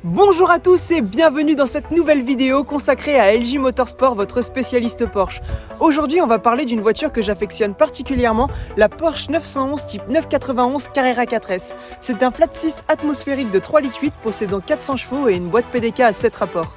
Bonjour à tous et bienvenue dans cette nouvelle vidéo consacrée à LG Motorsport, votre spécialiste Porsche. Aujourd'hui on va parler d'une voiture que j'affectionne particulièrement, la Porsche 911 type 991 Carrera 4S. C'est un flat 6 atmosphérique de 3,8 litres possédant 400 chevaux et une boîte PDK à 7 rapports.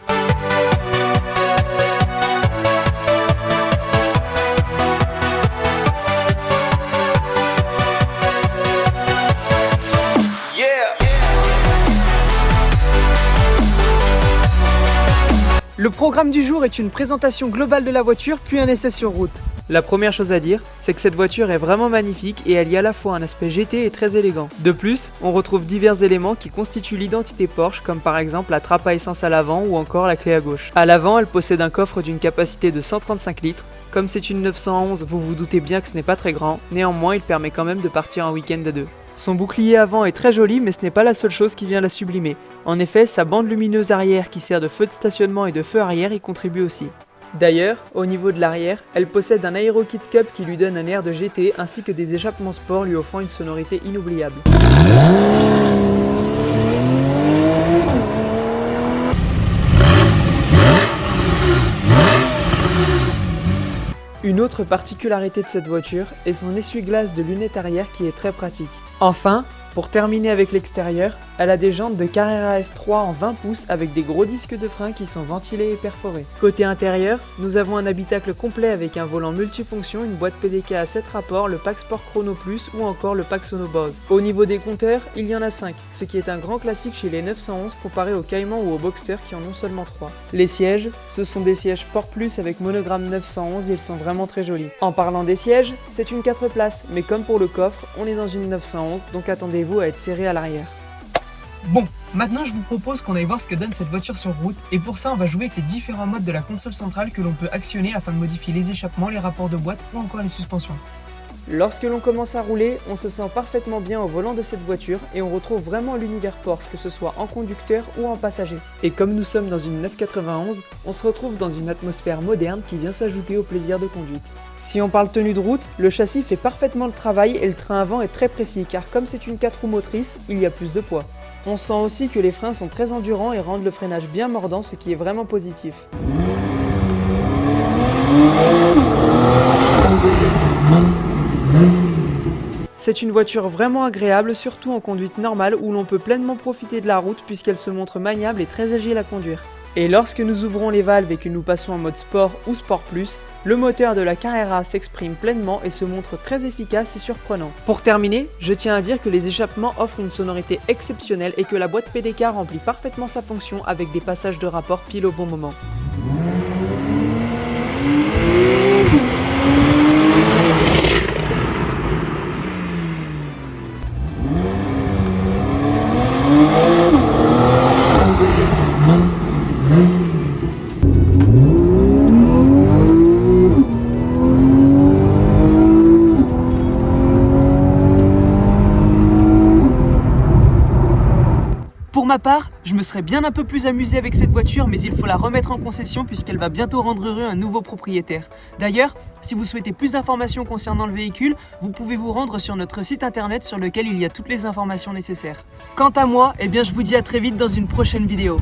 Le programme du jour est une présentation globale de la voiture puis un essai sur route. La première chose à dire, c'est que cette voiture est vraiment magnifique et elle y a à la fois un aspect GT et très élégant. De plus, on retrouve divers éléments qui constituent l'identité Porsche comme par exemple la trappe à essence à l'avant ou encore la clé à gauche. À l'avant, elle possède un coffre d'une capacité de 135 litres. Comme c'est une 911, vous vous doutez bien que ce n'est pas très grand, néanmoins il permet quand même de partir un week-end à deux. Son bouclier avant est très joli mais ce n'est pas la seule chose qui vient la sublimer. En effet, sa bande lumineuse arrière qui sert de feu de stationnement et de feu arrière y contribue aussi. D'ailleurs, au niveau de l'arrière, elle possède un Aero Kit Cup qui lui donne un air de GT ainsi que des échappements sport lui offrant une sonorité inoubliable. Une autre particularité de cette voiture est son essuie-glace de lunettes arrière qui est très pratique. Enfin, pour terminer avec l'extérieur, elle a des jantes de Carrera S3 en 20 pouces avec des gros disques de frein qui sont ventilés et perforés. Côté intérieur, nous avons un habitacle complet avec un volant multifonction, une boîte PDK à 7 rapports, le pack Sport Chrono Plus ou encore le pack Sono Bose. Au niveau des compteurs, il y en a 5, ce qui est un grand classique chez les 911 comparé aux Cayman ou aux Boxster qui en ont seulement 3. Les sièges, ce sont des sièges Sport Plus avec monogramme 911 et ils sont vraiment très jolis. En parlant des sièges, c'est une 4 places, mais comme pour le coffre, on est dans une 911, donc attendez-vous à être serré à l'arrière. Bon, maintenant je vous propose qu'on aille voir ce que donne cette voiture sur route et pour ça on va jouer avec les différents modes de la console centrale que l'on peut actionner afin de modifier les échappements, les rapports de boîte ou encore les suspensions. Lorsque l'on commence à rouler, on se sent parfaitement bien au volant de cette voiture et on retrouve vraiment l'univers Porsche, que ce soit en conducteur ou en passager. Et comme nous sommes dans une 991, on se retrouve dans une atmosphère moderne qui vient s'ajouter au plaisir de conduite. Si on parle tenue de route, le châssis fait parfaitement le travail et le train avant est très précis car comme c'est une 4 roues motrices, il y a plus de poids. On sent aussi que les freins sont très endurants et rendent le freinage bien mordant, ce qui est vraiment positif. C'est une voiture vraiment agréable, surtout en conduite normale où l'on peut pleinement profiter de la route puisqu'elle se montre maniable et très agile à conduire. Et lorsque nous ouvrons les valves et que nous passons en mode sport ou sport plus, le moteur de la Carrera s'exprime pleinement et se montre très efficace et surprenant. Pour terminer, je tiens à dire que les échappements offrent une sonorité exceptionnelle et que la boîte PDK remplit parfaitement sa fonction avec des passages de rapport pile au bon moment. Pour ma part, je me serais bien un peu plus amusé avec cette voiture, mais il faut la remettre en concession puisqu'elle va bientôt rendre heureux un nouveau propriétaire. D'ailleurs, si vous souhaitez plus d'informations concernant le véhicule, vous pouvez vous rendre sur notre site internet sur lequel il y a toutes les informations nécessaires. Quant à moi, je vous dis à très vite dans une prochaine vidéo.